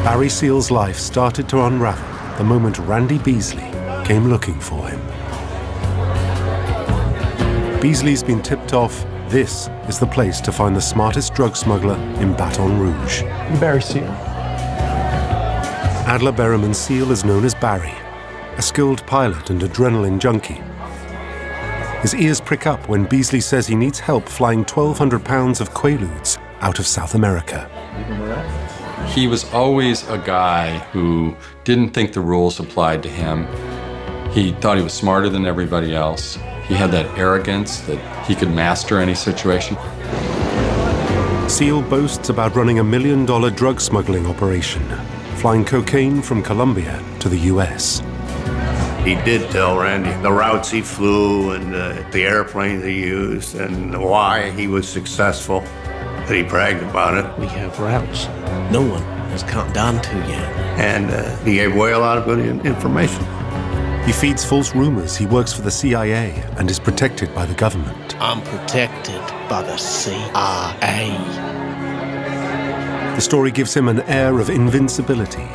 Barry Seal's life started to unravel the moment Randy Beasley came looking for him. Beasley's been tipped off this is the place to find the smartest drug smuggler in Baton Rouge. Barry Seal. Adler Berriman Seal is known as Barry, a skilled pilot and adrenaline junkie. His ears prick up when Beasley says he needs help flying 1,200 pounds of Quaaludes out of South America. He was always a guy who didn't think the rules applied to him. He thought he was smarter than everybody else. He had that arrogance that he could master any situation. Seal boasts about running $1 million drug smuggling operation, flying cocaine from Colombia to the US. He did tell Randy the routes he flew and the airplanes he used and why he was successful, that he bragged about it. We have routes no one has caught down to yet. And he gave away a lot of good information. He feeds false rumors he works for the CIA and is protected by the government. I'm protected by the CIA. The story gives him an air of invincibility,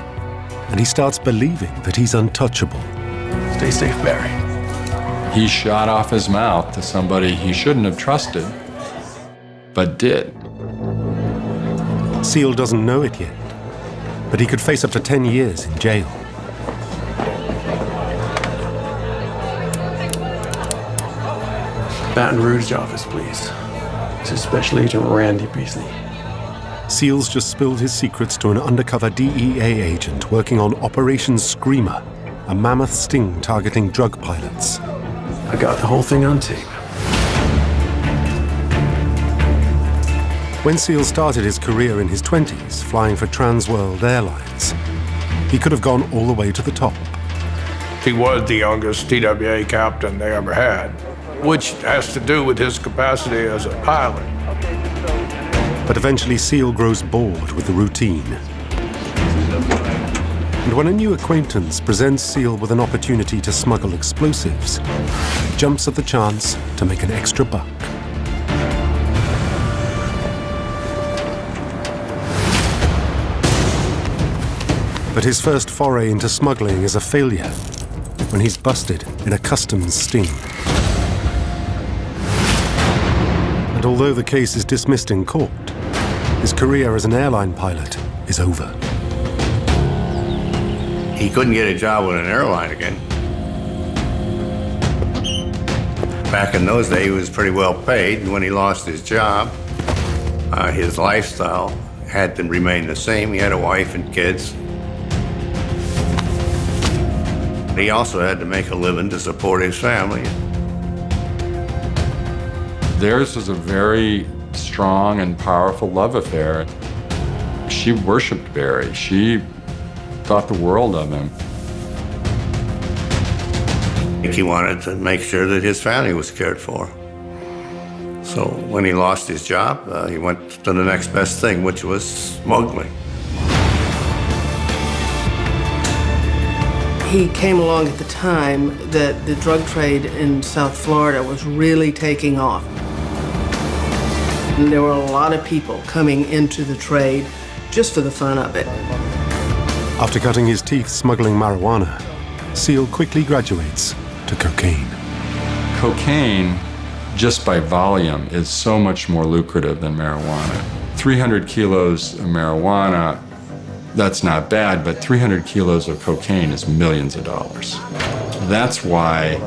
and he starts believing that he's untouchable. Stay safe, Barry. He shot off his mouth to somebody he shouldn't have trusted, but did. Seal doesn't know it yet, but he could face up to 10 years in jail. Baton Rouge office, please. This is Special Agent Randy Beasley. Seal's just spilled his secrets to an undercover DEA agent working on Operation Screamer, a mammoth sting targeting drug pilots. I got the whole thing on tape. When Seal started his career in his 20s, flying for Trans World Airlines, he could have gone all the way to the top. He was the youngest TWA captain they ever had, which has to do with his capacity as a pilot. But eventually Seal grows bored with the routine. And when a new acquaintance presents Seal with an opportunity to smuggle explosives, he jumps at the chance to make an extra buck. But his first foray into smuggling is a failure when he's busted in a customs sting. And although the case is dismissed in court, his career as an airline pilot is over. He couldn't get a job with an airline again. Back in those days, he was pretty well paid. When he lost his job, his lifestyle had to remain the same. He had a wife and kids. He also had to make a living to support his family. Theirs was a very strong and powerful love affair. She worshipped Barry. She thought the world of him. He wanted to make sure that his family was cared for. So when he lost his job, he went to the next best thing, which was smuggling. He came along at the time that the drug trade in South Florida was really taking off. And there were a lot of people coming into the trade just for the fun of it. After cutting his teeth smuggling marijuana, Seal quickly graduates to cocaine. Cocaine, just by volume, is so much more lucrative than marijuana. 300 kilos of marijuana, that's not bad, but 300 kilos of cocaine is millions of dollars. That's why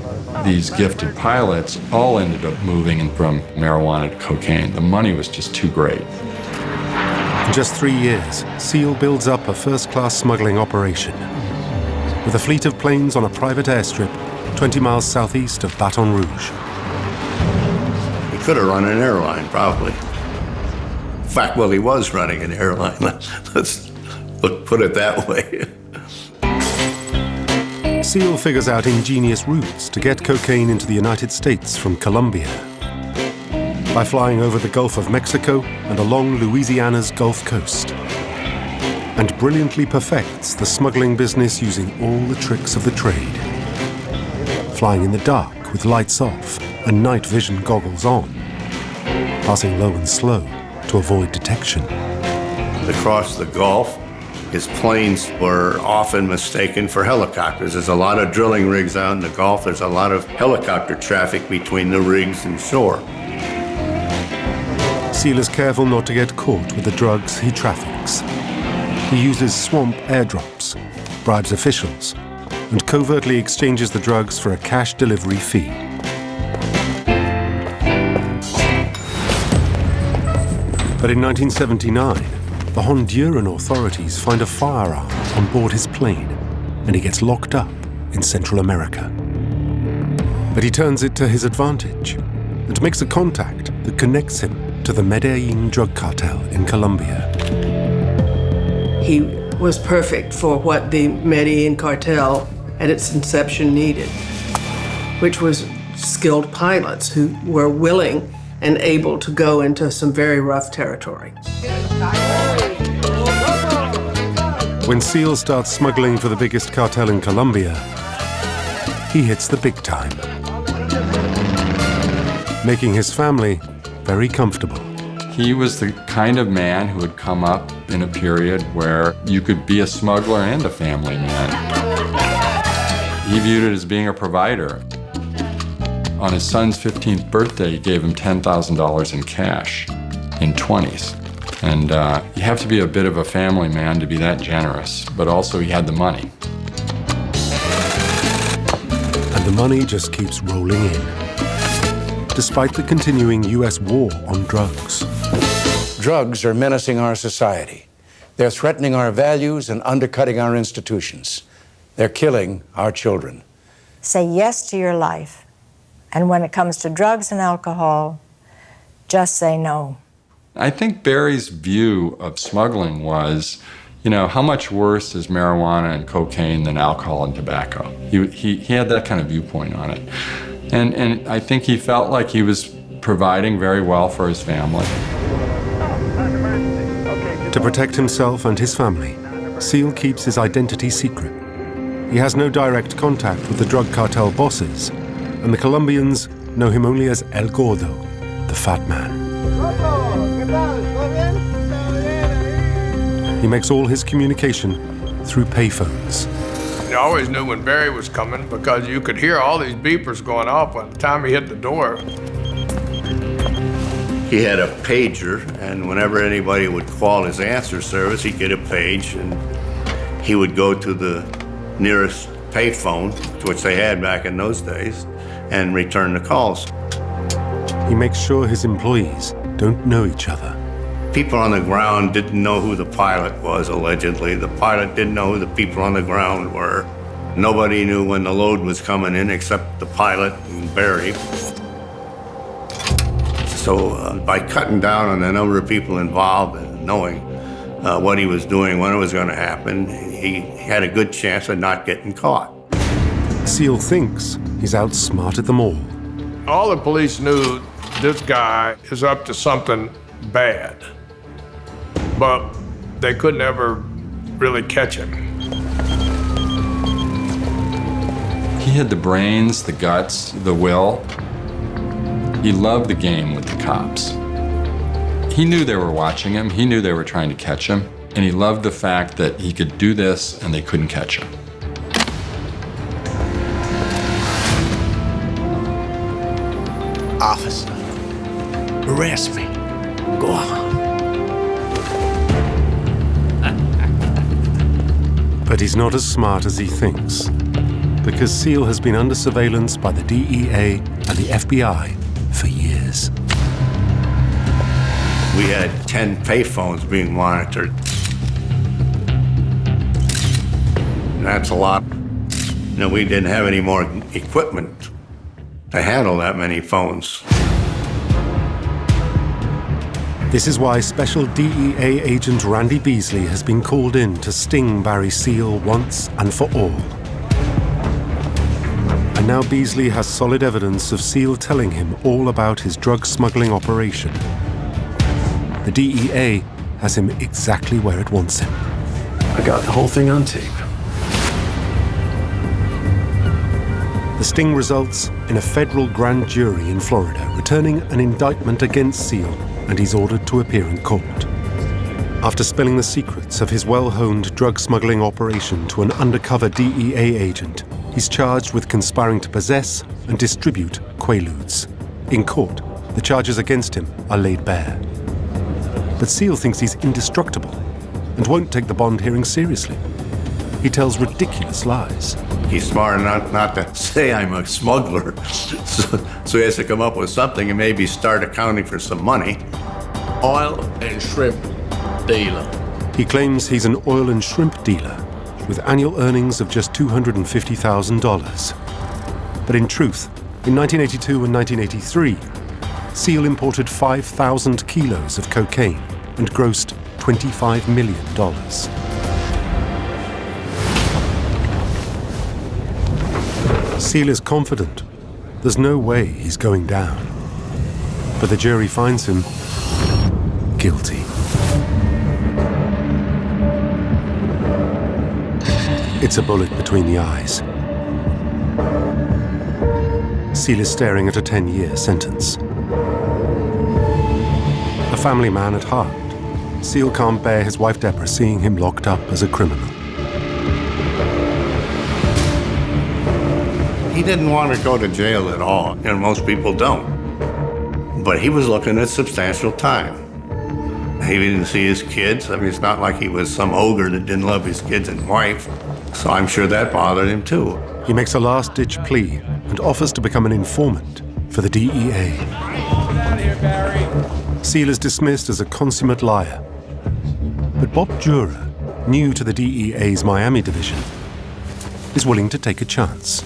these gifted pilots all ended up moving from marijuana to cocaine. The money was just too great. In just 3 years, Seal builds up a first-class smuggling operation with a fleet of planes on a private airstrip 20 miles southeast of Baton Rouge. He could have run an airline, probably. In fact, well, he was running an airline. Let's put it that way. Seal figures out ingenious routes to get cocaine into the United States from Colombia. By flying over the Gulf of Mexico and along Louisiana's Gulf Coast. And brilliantly perfects the smuggling business using all the tricks of the trade. Flying in the dark with lights off and night vision goggles on. Passing low and slow to avoid detection. Across the Gulf, His planes were often mistaken for helicopters. There's a lot of drilling rigs out in the Gulf. There's a lot of helicopter traffic between the rigs and shore. Seal is careful not to get caught with the drugs he traffics. He uses swamp airdrops, bribes officials, and covertly exchanges the drugs for a cash delivery fee. But in 1979, the Honduran authorities find a firearm on board his plane, and he gets locked up in Central America. But he turns it to his advantage and makes a contact that connects him to the Medellin drug cartel in Colombia. He was perfect for what the Medellin cartel at its inception needed, which was skilled pilots who were willing and able to go into some very rough territory. When Seal starts smuggling for the biggest cartel in Colombia, he hits the big time, making his family very comfortable. He was the kind of man who would come up in a period where you could be a smuggler and a family man. He viewed it as being a provider. On his son's 15th birthday, he gave him $10,000 in cash in 20s. And you have to be a bit of a family man to be that generous, but also he had the money. And the money just keeps rolling in, despite the continuing US war on drugs. Drugs are menacing our society. They're threatening our values and undercutting our institutions. They're killing our children. Say yes to your life. And when it comes to drugs and alcohol, just say no. I think Barry's view of smuggling was, you know, how much worse is marijuana and cocaine than alcohol and tobacco? He had that kind of viewpoint on it. And I think he felt like he was providing very well for his family. To protect himself and his family, Seal keeps his identity secret. He has no direct contact with the drug cartel bosses, and the Colombians know him only as El Gordo, the fat man. He makes all his communication through payphones. You always knew when Barry was coming because you could hear all these beepers going off by the time he hit the door. He had a pager, and whenever anybody would call his answer service, he'd get a page, and he would go to the nearest payphone, which they had back in those days, and return the calls. He makes sure his employees don't know each other. People on the ground didn't know who the pilot was, allegedly. The pilot didn't know who the people on the ground were. Nobody knew when the load was coming in except the pilot and Barry. So by cutting down on the number of people involved and knowing what he was doing, when it was going to happen, he had a good chance of not getting caught. Seal thinks he's outsmarted them all. All the police knew this guy is up to something bad, but they could never really catch him. He had the brains, the guts, the will. He loved the game with the cops. He knew they were watching him. He knew they were trying to catch him. And he loved the fact that he could do this and they couldn't catch him. Officer, arrest me. Go on. But he's not as smart as he thinks, because Seal has been under surveillance by the DEA and the FBI for years. We had 10 payphones being monitored. And that's a lot. You know, we didn't have any more equipment to handle that many phones. This is why Special DEA Agent Randy Beasley has been called in to sting Barry Seal once and for all. And now Beasley has solid evidence of Seal telling him all about his drug smuggling operation. The DEA has him exactly where it wants him. I got the whole thing on tape. The sting results in a federal grand jury in Florida returning an indictment against Seal, and he's ordered to appear in court. After spilling the secrets of his well-honed drug smuggling operation to an undercover DEA agent, he's charged with conspiring to possess and distribute Quaaludes. In court, the charges against him are laid bare. But Seal thinks he's indestructible and won't take the bond hearing seriously. He tells ridiculous lies. He's smart enough not to say I'm a smuggler, so he has to come up with something and maybe start accounting for some money. Oil and shrimp dealer. He claims he's an oil and shrimp dealer with annual earnings of just $250,000. But in truth, in 1982 and 1983, Seal imported 5,000 kilos of cocaine and grossed $25 million. Seal is confident. There's no way he's going down. But the jury finds him guilty. It's a bullet between the eyes. Seal is staring at a 10-year sentence. A family man at heart, Seal can't bear his wife Deborah seeing him locked up as a criminal. He didn't want to go to jail at all, and most people don't. But he was looking at substantial time. He didn't see his kids. I mean, it's not like he was some ogre that didn't love his kids and wife. So I'm sure that bothered him too. He makes a last-ditch plea and offers to become an informant for the DEA. Seal is dismissed as a consummate liar. But Bob Jura, new to the DEA's Miami division, is willing to take a chance.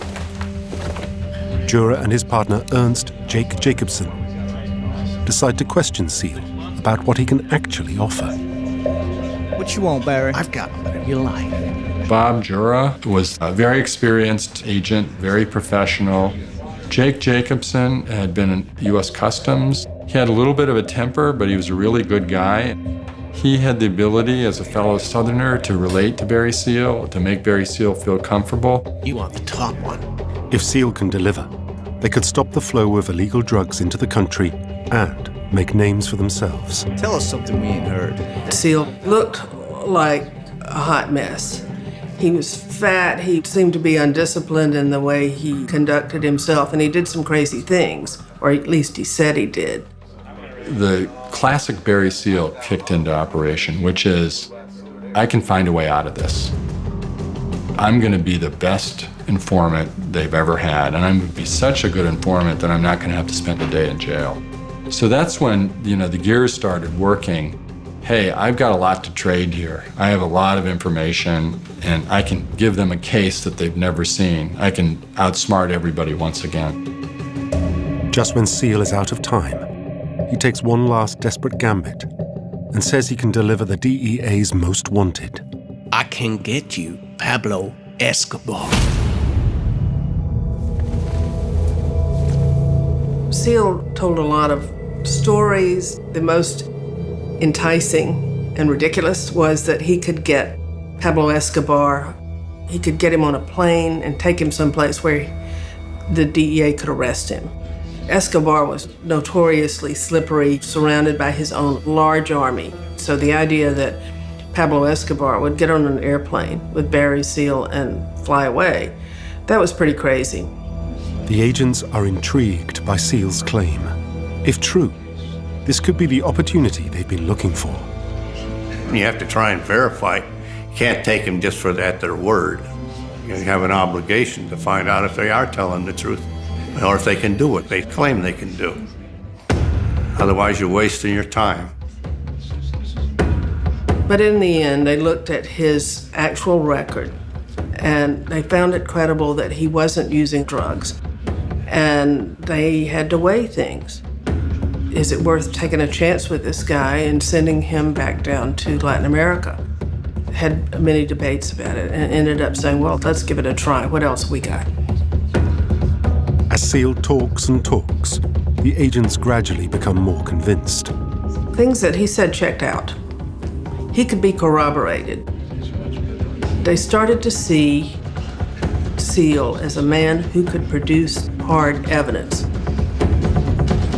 Jura and his partner Ernst Jake Jacobson decide to question Seal about what he can actually offer. What you want, Barry? I've got whatever you like. Bob Jura was a very experienced agent, very professional. Jake Jacobson had been in U.S. Customs. He had a little bit of a temper, but he was a really good guy. He had the ability, as a fellow Southerner, to relate to Barry Seal, to make Barry Seal feel comfortable. You want the top one. If Seal can deliver, they could stop the flow of illegal drugs into the country and make names for themselves. Tell us something we ain't heard. Seal looked like a hot mess. He was fat, he seemed to be undisciplined in the way he conducted himself, and he did some crazy things, or at least he said he did. The classic Barry Seal kicked into operation, which is, I can find a way out of this. I'm going to be the best informant they've ever had, and I'm going to be such a good informant that I'm not going to have to spend a day in jail. So that's when, the gears started working. Hey, I've got a lot to trade here. I have a lot of information, and I can give them a case that they've never seen. I can outsmart everybody once again. Just when Seal is out of time, he takes one last desperate gambit and says he can deliver the DEA's most wanted. I can get you Pablo Escobar. Seal told a lot of stories. The most enticing and ridiculous was that he could get Pablo Escobar, he could get him on a plane and take him someplace where the DEA could arrest him. Escobar was notoriously slippery, surrounded by his own large army. So the idea that Pablo Escobar would get on an airplane with Barry Seal and fly away, that was pretty crazy. The agents are intrigued by Seal's claim. If true, this could be the opportunity they've been looking for. You have to try and verify. You can't take them just for their word. You have an obligation to find out if they are telling the truth or if they can do what they claim they can do. Otherwise, you're wasting your time. But in the end, they looked at his actual record and they found it credible that he wasn't using drugs. And they had to weigh things. Is it worth taking a chance with this guy and sending him back down to Latin America? Had many debates about it and ended up saying, well, let's give it a try. What else we got? As Seal talks and talks, the agents gradually become more convinced. Things that he said checked out. He could be corroborated. They started to see Seal as a man who could produce hard evidence.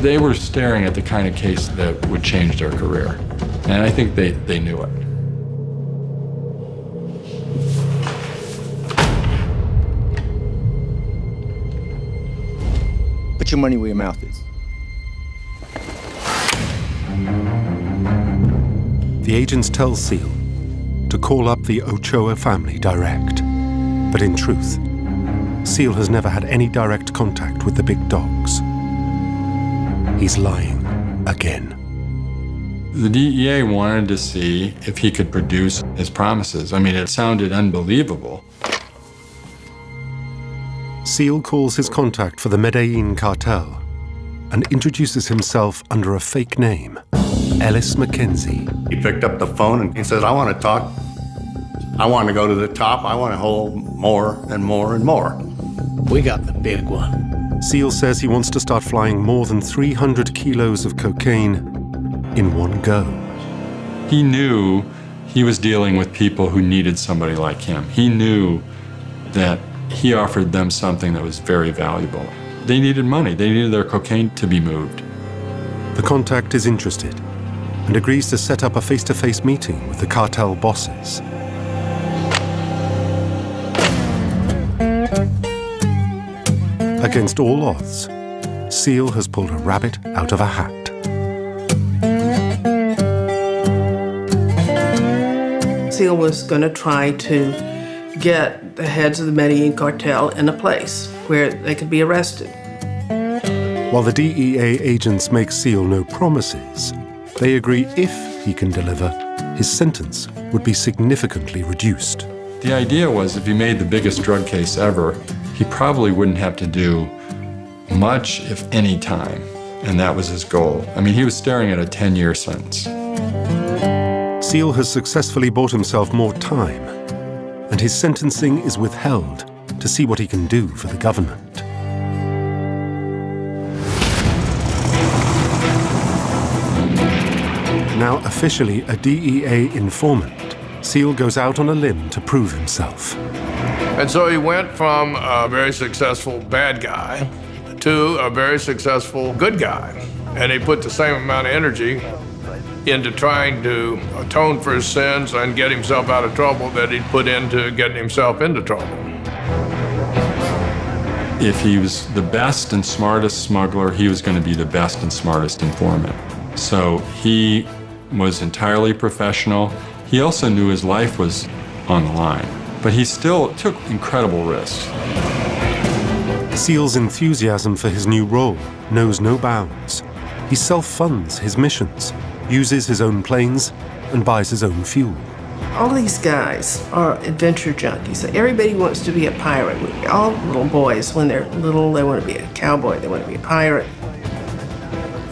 They were staring at the kind of case that would change their career. And I think they knew it. Put your money where your mouth is. The agents tell Seal to call up the Ochoa family direct. But in truth, Seal has never had any direct contact with the big dogs. He's lying again. The DEA wanted to see if he could produce his promises. I mean, it sounded unbelievable. Seal calls his contact for the Medellin cartel and introduces himself under a fake name, Ellis Mackenzie. He picked up the phone and he says, I want to talk. I want to go to the top. I want to hold more and more and more. We got the big one. Seal says he wants to start flying more than 300 kilos of cocaine in one go. He knew he was dealing with people who needed somebody like him. He knew that he offered them something that was very valuable. They needed money. They needed their cocaine to be moved. The contact is interested and agrees to set up a face-to-face meeting with the cartel bosses. Against all odds, Seal has pulled a rabbit out of a hat. Seal was going to try to get the heads of the Medellin cartel in a place where they could be arrested. While the DEA agents make Seal no promises, they agree if he can deliver, his sentence would be significantly reduced. The idea was if he made the biggest drug case ever, he probably wouldn't have to do much, if any, time. And that was his goal. I mean, he was staring at a 10-year sentence. Seal has successfully bought himself more time, and his sentencing is withheld to see what he can do for the government. Now officially a DEA informant, Seal goes out on a limb to prove himself. And so he went from a very successful bad guy to a very successful good guy. And he put the same amount of energy into trying to atone for his sins and get himself out of trouble that he'd put into getting himself into trouble. If he was the best and smartest smuggler, he was going to be the best and smartest informant. So he was entirely professional. He also knew his life was on the line, but he still took incredible risks. Seal's enthusiasm for his new role knows no bounds. He self-funds his missions, uses his own planes, and buys his own fuel. All these guys are adventure junkies. Everybody wants to be a pirate. All little boys, when they're little, they want to be a cowboy, they want to be a pirate.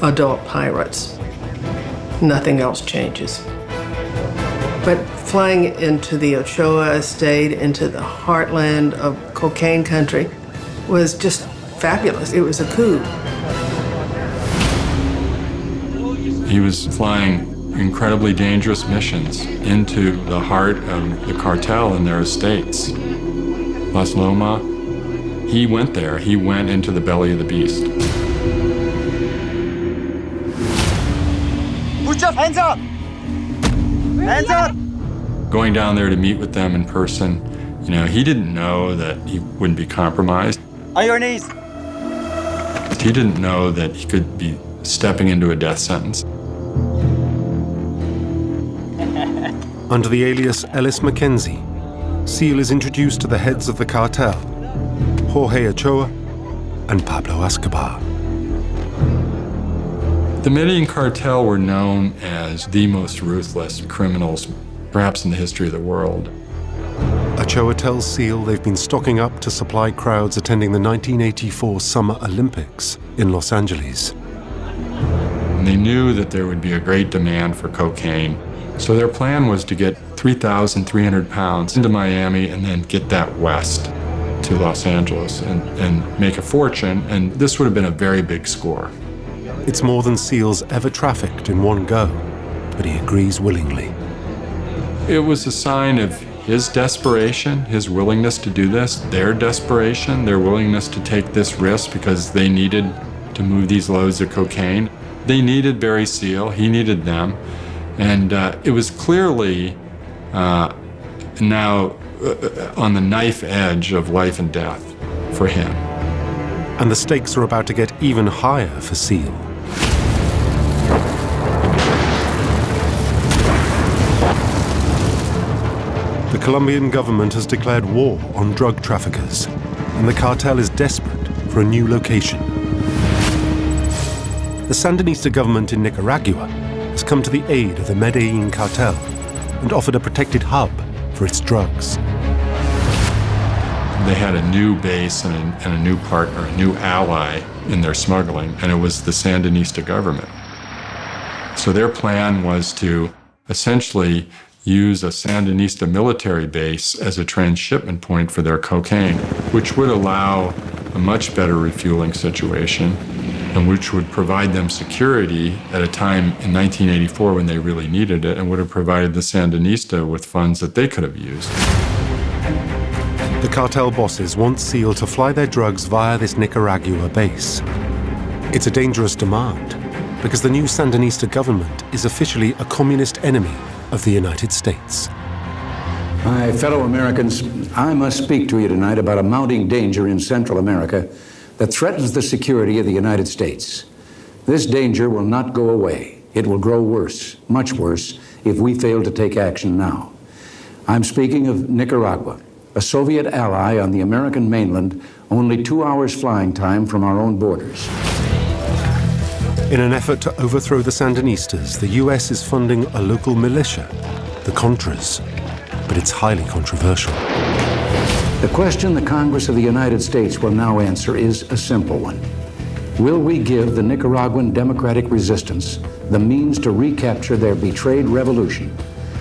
Adult pirates. Nothing else changes. But flying into the Ochoa estate, into the heartland of cocaine country, was just fabulous. It was a coup. He was flying incredibly dangerous missions into the heart of the cartel and their estates. Las Loma, he went there. He went into the belly of the beast. Push up, hands up! Hands up! Going down there to meet with them in person, you know, he didn't know that he wouldn't be compromised. On your knees! He didn't know that he could be stepping into a death sentence. Under the alias Ellis Mackenzie, Seal is introduced to the heads of the cartel, Jorge Ochoa and Pablo Escobar. The Medellin cartel were known as the most ruthless criminals, perhaps in the history of the world. Ochoa tells Seal they've been stocking up to supply crowds attending the 1984 Summer Olympics in Los Angeles. And they knew that there would be a great demand for cocaine. So their plan was to get 3,300 pounds into Miami and then get that west to Los Angeles and make a fortune. And this would have been a very big score. It's more than Seal's ever trafficked in one go, but he agrees willingly. It was a sign of his desperation, his willingness to do this, their desperation, their willingness to take this risk because they needed to move these loads of cocaine. They needed Barry Seal, he needed them. And it was clearly now on the knife edge of life and death for him. And the stakes are about to get even higher for Seal. The Colombian government has declared war on drug traffickers, and the cartel is desperate for a new location. The Sandinista government in Nicaragua has come to the aid of the Medellin cartel and offered a protected hub for its drugs. They had a new base and a new partner, a new ally in their smuggling, and it was the Sandinista government. So their plan was to essentially use a Sandinista military base as a transshipment point for their cocaine, which would allow a much better refueling situation and which would provide them security at a time in 1984 when they really needed it, and would have provided the Sandinista with funds that they could have used. The cartel bosses want Seal to fly their drugs via this Nicaragua base. It's a dangerous demand because the new Sandinista government is officially a communist enemy of the United States. My fellow Americans, I must speak to you tonight about a mounting danger in Central America that threatens the security of the United States. This danger will not go away. It will grow worse, much worse, if we fail to take action now. I'm speaking of Nicaragua, a Soviet ally on the American mainland, only 2 hours flying time from our own borders. In an effort to overthrow the Sandinistas, the US is funding a local militia, the Contras, but it's highly controversial. The question the Congress of the United States will now answer is a simple one. Will we give the Nicaraguan democratic resistance the means to recapture their betrayed revolution,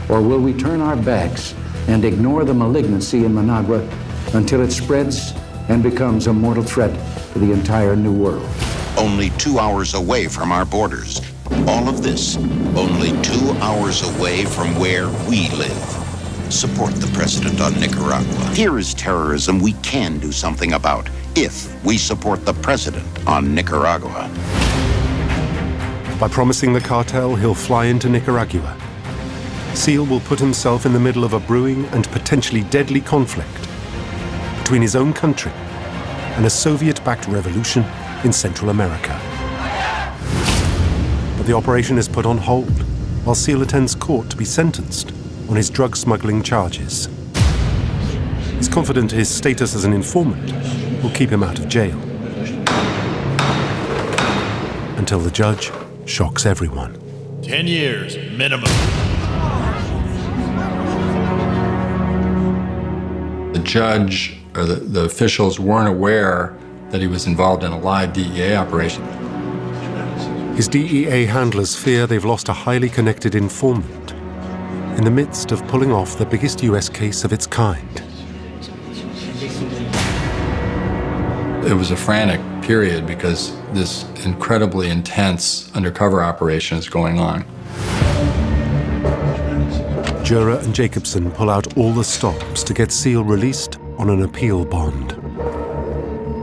or will we turn our backs and ignore the malignancy in Managua until it spreads and becomes a mortal threat to the entire New World? Only 2 hours away from our borders. All of this, only 2 hours away from where we live. Support the president on Nicaragua. Here is terrorism we can do something about if we support the president on Nicaragua. By promising the cartel he'll fly into Nicaragua, Seal will put himself in the middle of a brewing and potentially deadly conflict between his own country and a Soviet-backed revolution in Central America. But the operation is put on hold while Seal attends court to be sentenced on his drug smuggling charges. He's confident his status as an informant will keep him out of jail. Until the judge shocks everyone. 10 years minimum. The judge or the officials weren't aware that he was involved in a live DEA operation. His DEA handlers fear they've lost a highly connected informant in the midst of pulling off the biggest US case of its kind. It was a frantic period because this incredibly intense undercover operation is going on. Jura and Jacobson pull out all the stops to get Seal released on an appeal bond.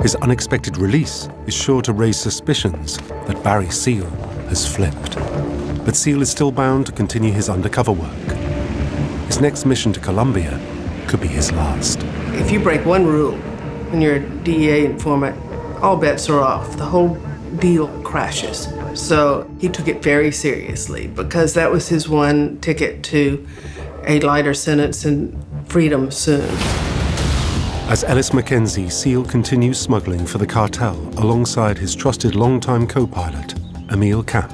His unexpected release is sure to raise suspicions that Barry Seal has flipped. But Seal is still bound to continue his undercover work. His next mission to Colombia could be his last. If you break one rule when you're a DEA informant, all bets are off. The whole deal crashes. So he took it very seriously because that was his one ticket to a lighter sentence and freedom soon. As Ellis Mackenzie, Seal continues smuggling for the cartel alongside his trusted longtime co-pilot, Emil Camp.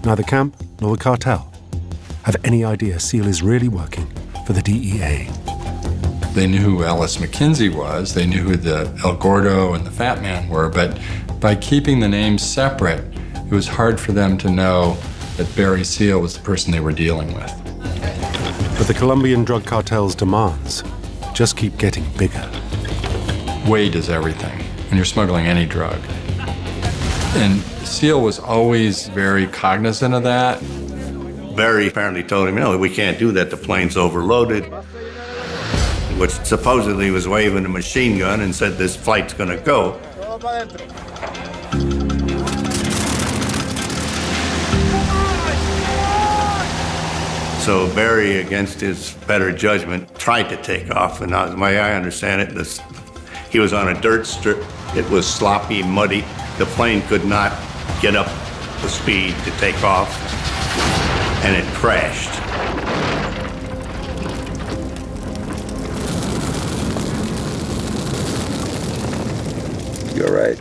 Neither Camp nor the cartel have any idea Seal is really working for the DEA. They knew who Ellis Mackenzie was, they knew who the El Gordo and the Fat Man were, but by keeping the names separate, it was hard for them to know that Barry Seal was the person they were dealing with. But the Colombian drug cartel's demands just keep getting bigger. Weight is everything when you're smuggling any drug. And Seal was always very cognizant of that. Barry apparently told him, no, we can't do that, the plane's overloaded. Which supposedly was waving a machine gun and said this flight's gonna go. So Barry, against his better judgment, tried to take off. And as I understand it, he was on a dirt strip. It was sloppy, muddy. The plane could not get up the speed to take off, and it crashed. You're right.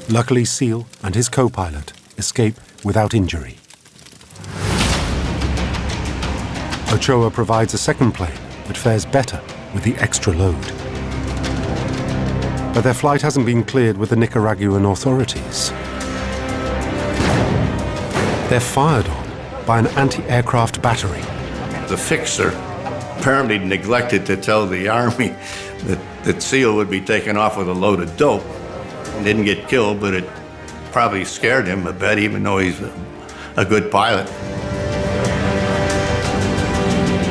Luckily, Seal and his co-pilot escape without injury. Ochoa provides a second plane that fares better with the extra load. But their flight hasn't been cleared with the Nicaraguan authorities. They're fired on by an anti-aircraft battery. The fixer apparently neglected to tell the Army that Seal would be taken off with a load of dope. He didn't get killed, but it probably scared him a bit, even though he's a good pilot.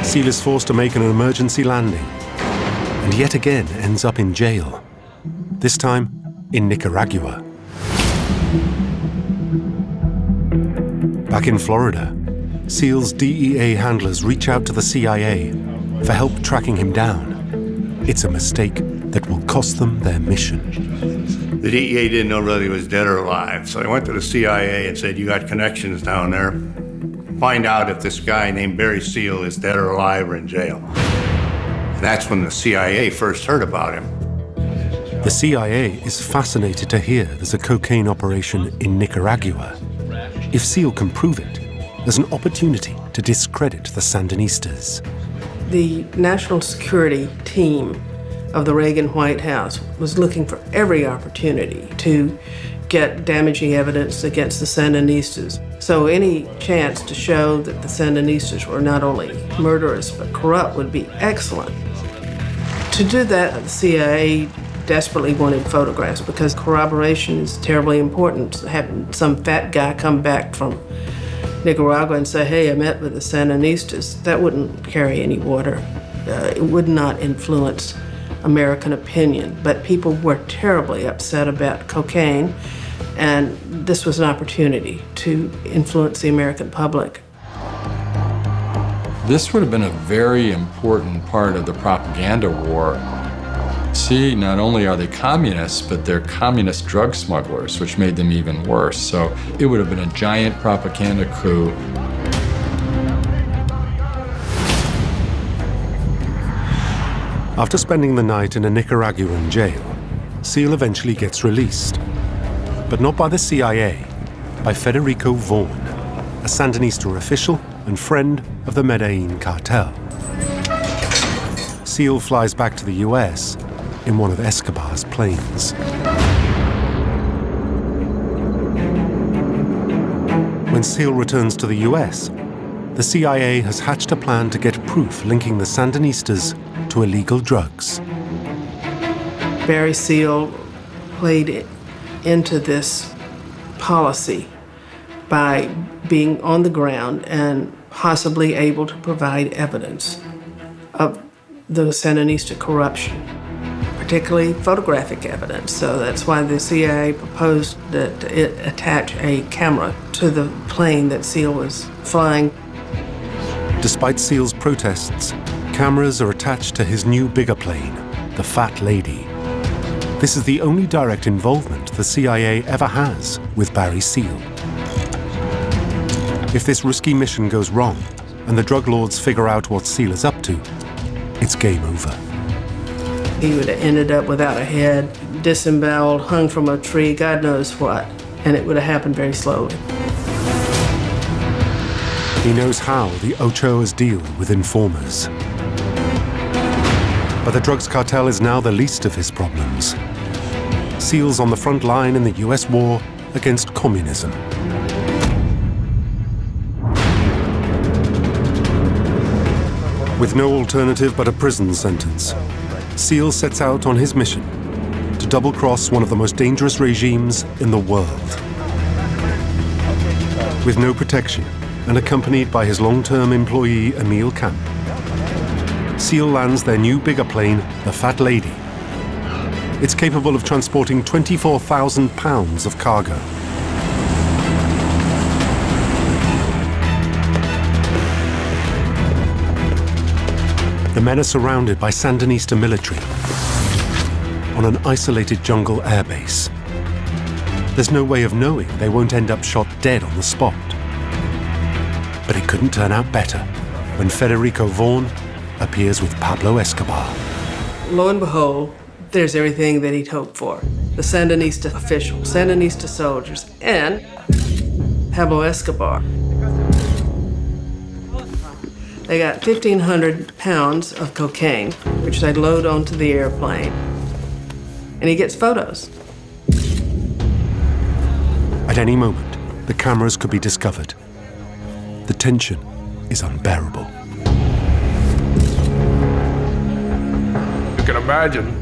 Seal is forced to make an emergency landing, and yet again ends up in jail, this time in Nicaragua. Back in Florida, Seal's DEA handlers reach out to the CIA for help tracking him down. It's a mistake that will cost them their mission. The DEA didn't know whether he was dead or alive, so they went to the CIA and said, "You got connections down there. Find out if this guy named Barry Seal is dead or alive or in jail." And that's when the CIA first heard about him. The CIA is fascinated to hear there's a cocaine operation in Nicaragua. If Seal can prove it, there's an opportunity to discredit the Sandinistas. The national security team of the Reagan White House was looking for every opportunity to get damaging evidence against the Sandinistas. So any chance to show that the Sandinistas were not only murderous but corrupt would be excellent. To do that, the CIA desperately wanted photographs because corroboration is terribly important. Having some fat guy come back from Nicaragua and say, "Hey, I met with the Sandinistas," that wouldn't carry any water. It would not influence American opinion. But people were terribly upset about cocaine, and this was an opportunity to influence the American public. This would have been a very important part of the propaganda war. See, not only are they communists, but they're communist drug smugglers, which made them even worse. So it would have been a giant propaganda coup. After spending the night in a Nicaraguan jail, Seal eventually gets released. But not by the CIA, by Federico Vaughn, a Sandinista official and friend of the Medellin cartel. Seal flies back to the US in one of Escobar's planes. When Seal returns to the US, the CIA has hatched a plan to get proof linking the Sandinistas to illegal drugs. Barry Seal played into this policy by being on the ground and possibly able to provide evidence of the Sandinista corruption, particularly photographic evidence. So that's why the CIA proposed that it attach a camera to the plane that Seal was flying. Despite Seal's protests, cameras are attached to his new bigger plane, the Fat Lady. This is the only direct involvement the CIA ever has with Barry Seal. If this risky mission goes wrong and the drug lords figure out what Seal is up to, it's game over. He would have ended up without a head, disemboweled, hung from a tree, God knows what, and it would have happened very slowly. He knows how the Ochoas deal with informers. But the drugs cartel is now the least of his problems. Seal's on the front line in the US war against communism. With no alternative but a prison sentence, Seal sets out on his mission to double-cross one of the most dangerous regimes in the world. With no protection and accompanied by his long-term employee Emil Camp, Seal lands their new bigger plane, the Fat Lady. It's capable of transporting 24,000 pounds of cargo. The men are surrounded by Sandinista military on an isolated jungle airbase. There's no way of knowing they won't end up shot dead on the spot. But it couldn't turn out better when Federico Vaughan appears with Pablo Escobar. Lo and behold, there's everything that he'd hoped for. The Sandinista officials, Sandinista soldiers, and Pablo Escobar. They got 1,500 pounds of cocaine, which they'd load onto the airplane. And he gets photos. At any moment, the cameras could be discovered. The tension is unbearable. You can imagine,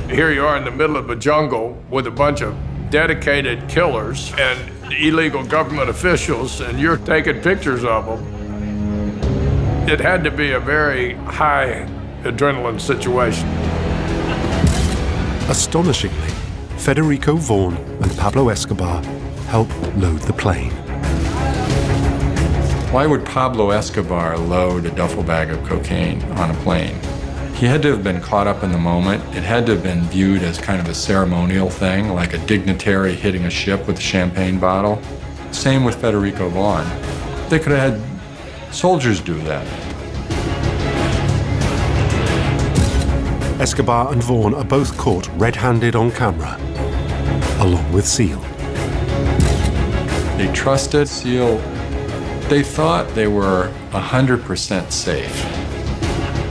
here you are in the middle of a jungle with a bunch of dedicated killers and illegal government officials, and you're taking pictures of them. It had to be a very high adrenaline situation. Astonishingly, Federico Vaughan and Pablo Escobar helped load the plane. Why would Pablo Escobar load a duffel bag of cocaine on a plane? He had to have been caught up in the moment. It had to have been viewed as kind of a ceremonial thing, like a dignitary hitting a ship with a champagne bottle. Same with Federico Vaughan. They could have had soldiers do that. Escobar and Vaughan are both caught red-handed on camera, along with Seal. They trusted Seal. They thought they were 100% safe.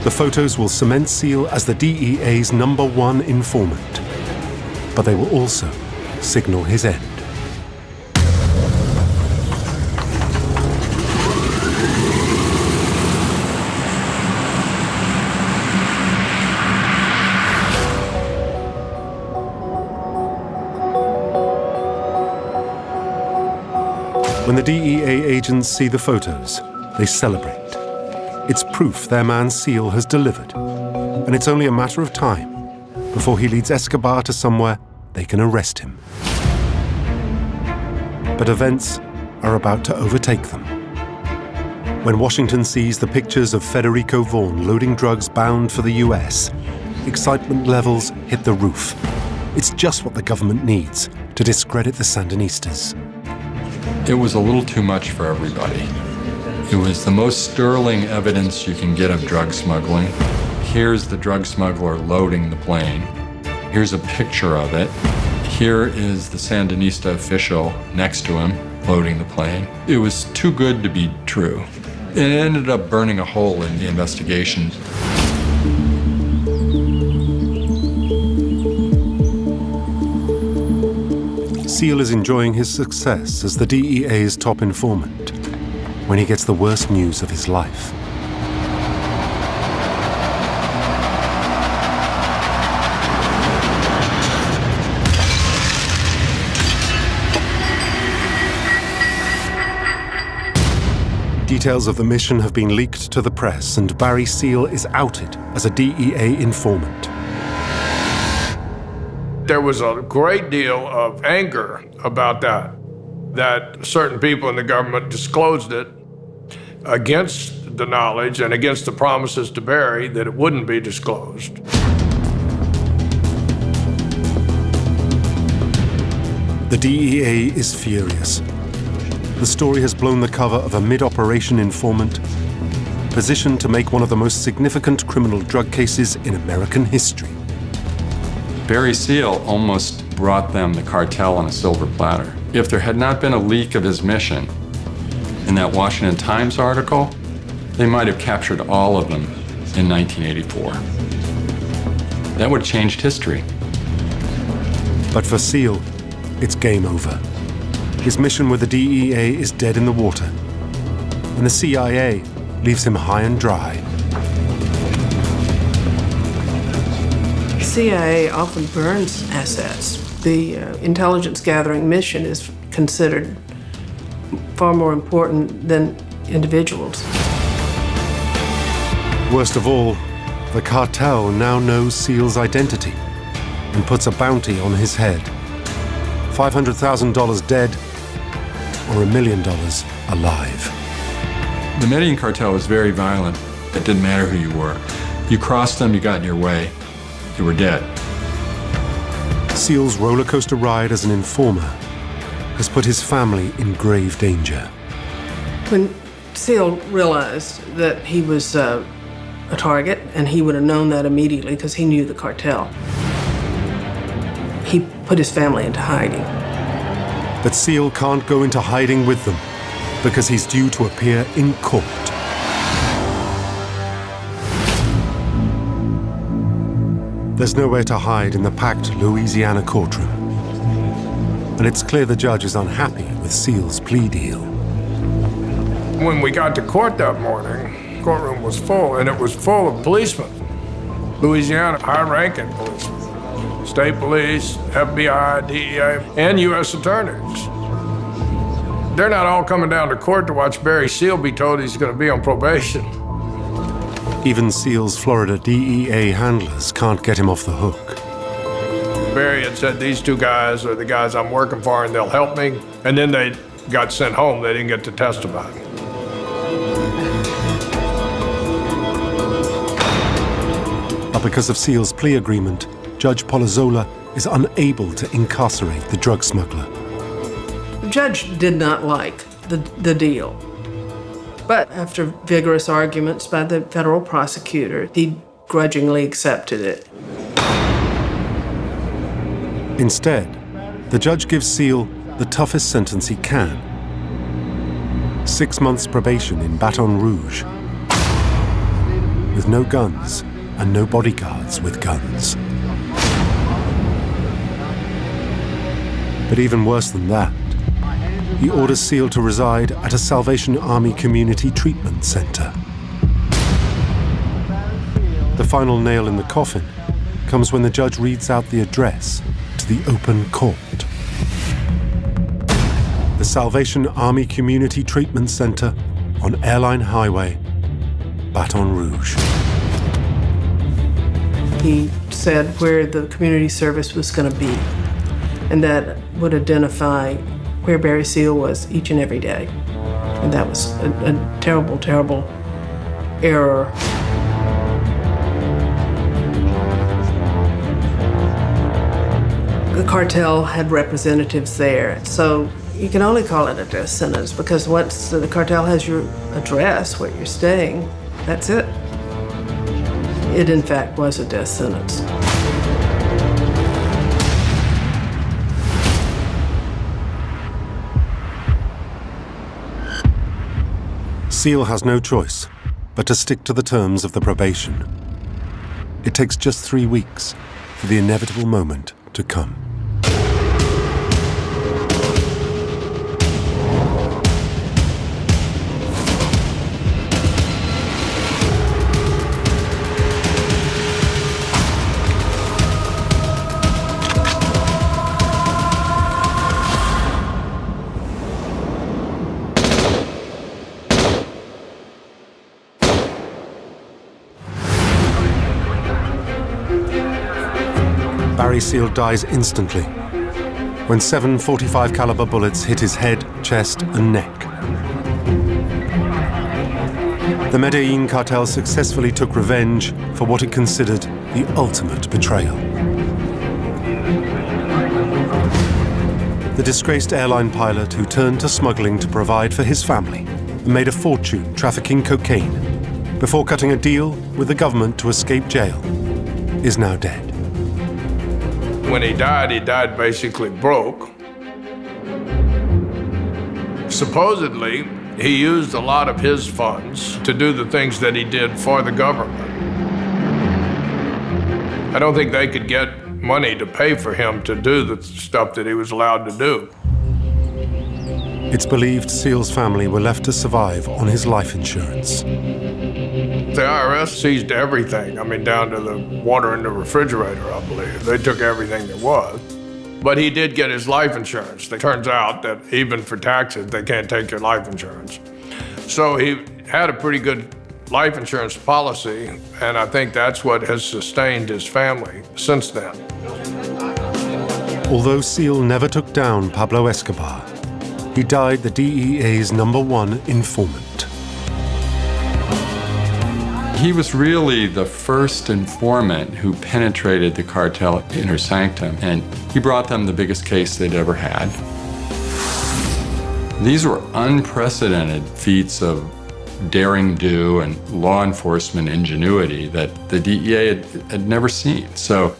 The photos will cement Seal as the DEA's #1 informant, but they will also signal his end. When the DEA agents see the photos, they celebrate. It's proof their man Seal has delivered, and it's only a matter of time before he leads Escobar to somewhere they can arrest him. But events are about to overtake them. When Washington sees the pictures of Federico Vaughan loading drugs bound for the US, excitement levels hit the roof. It's just what the government needs to discredit the Sandinistas. It was a little too much for everybody. It was the most sterling evidence you can get of drug smuggling. Here's the drug smuggler loading the plane. Here's a picture of it. Here is the Sandinista official next to him loading the plane. It was too good to be true. It ended up burning a hole in the investigation. Seal is enjoying his success as the DEA's top informant when he gets the worst news of his life. Details of the mission have been leaked to the press, and Barry Seal is outed as a DEA informant. There was a great deal of anger about that certain people in the government disclosed it against the knowledge and against the promises to Barry that it wouldn't be disclosed. The DEA is furious. The story has blown the cover of a mid-operation informant, positioned to make one of the most significant criminal drug cases in American history. Barry Seal almost brought them the cartel on a silver platter. If there had not been a leak of his mission in that Washington Times article, they might have captured all of them in 1984. That would have changed history. But for Seal, it's game over. His mission with the DEA is dead in the water, and the CIA leaves him high and dry. CIA often burns assets. The intelligence gathering mission is considered far more important than individuals. Worst of all, the cartel now knows Seal's identity and puts a bounty on his head. $500,000 dead or $1 million alive. The Medellin cartel was very violent. It didn't matter who you were. You crossed them, you got in your way, you were dead. Seal's roller coaster ride as an informer has put his family in grave danger. When Seal realized that he was a target, and he would have known that immediately because he knew the cartel, he put his family into hiding. But Seal can't go into hiding with them because he's due to appear in court. There's nowhere to hide in the packed Louisiana courtroom. And it's clear the judge is unhappy with Seal's plea deal. When we got to court that morning, the courtroom was full, and it was full of policemen. Louisiana, high-ranking policemen. State police, FBI, DEA, and U.S. attorneys. They're not all coming down to court to watch Barry Seal be told he's going to be on probation. Even Seal's Florida DEA handlers can't get him off the hook. Barry had said, these two guys are the guys I'm working for, and they'll help me. And then they got sent home. They didn't get to testify. But because of Seal's plea agreement, Judge Polizzola is unable to incarcerate the drug smuggler. The judge did not like the deal. But after vigorous arguments by the federal prosecutor, he grudgingly accepted it. Instead, the judge gives Seal the toughest sentence he can. 6 months probation in Baton Rouge, with no guns and no bodyguards with guns. But even worse than that, he orders Seal to reside at a Salvation Army Community Treatment Center. The final nail in the coffin comes when the judge reads out the address to the open court. The Salvation Army Community Treatment Center on Airline Highway, Baton Rouge. He said where the community service was going to be, and that would identify where Barry Seal was each and every day. And that was a terrible, terrible error. The cartel had representatives there, so you can only call it a death sentence because once the cartel has your address, where you're staying, that's it. It, in fact, was a death sentence. Seal has no choice but to stick to the terms of the probation. It takes just 3 weeks for the inevitable moment to come. Barry Seal dies instantly when 7 .45 caliber bullets hit his head, chest, and neck. The Medellin cartel successfully took revenge for what it considered the ultimate betrayal. The disgraced airline pilot who turned to smuggling to provide for his family and made a fortune trafficking cocaine before cutting a deal with the government to escape jail is now dead. When he died basically broke. Supposedly, he used a lot of his funds to do the things that he did for the government. I don't think they could get money to pay for him to do the stuff that he was allowed to do. It's believed Seal's family were left to survive on his life insurance. The IRS seized everything, down to the water in the refrigerator, I believe. They took everything there was. But he did get his life insurance. It turns out that even for taxes, they can't take your life insurance. So he had a pretty good life insurance policy, and I think that's what has sustained his family since then. Although Seal never took down Pablo Escobar, he died the DEA's #1 informant. He was really the first informant who penetrated the cartel inner sanctum, and he brought them the biggest case they'd ever had. These were unprecedented feats of daring do and law enforcement ingenuity that the DEA had never seen. So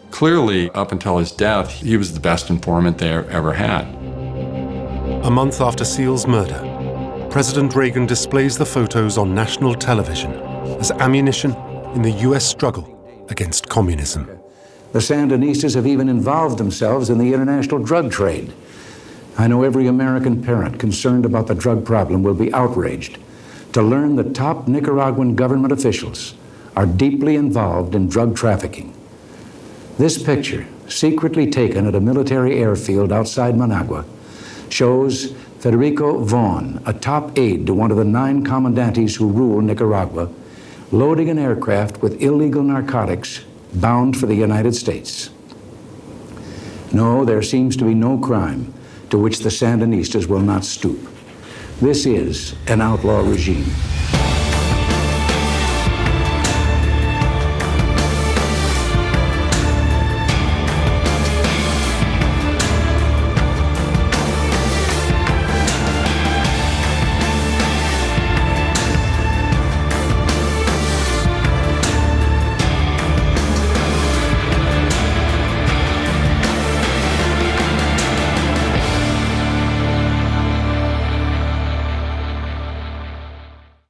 clearly, up until his death, he was the best informant they ever had. A month after Seal's murder, President Reagan displays the photos on national television as ammunition in the U.S. struggle against communism. The Sandinistas have even involved themselves in the international drug trade. I know every American parent concerned about the drug problem will be outraged to learn that top Nicaraguan government officials are deeply involved in drug trafficking. This picture, secretly taken at a military airfield outside Managua, shows Federico Vaughn, a top aide to one of the 9 commandantes who rule Nicaragua, loading an aircraft with illegal narcotics bound for the United States. No, there seems to be no crime to which the Sandinistas will not stoop. This is an outlaw regime.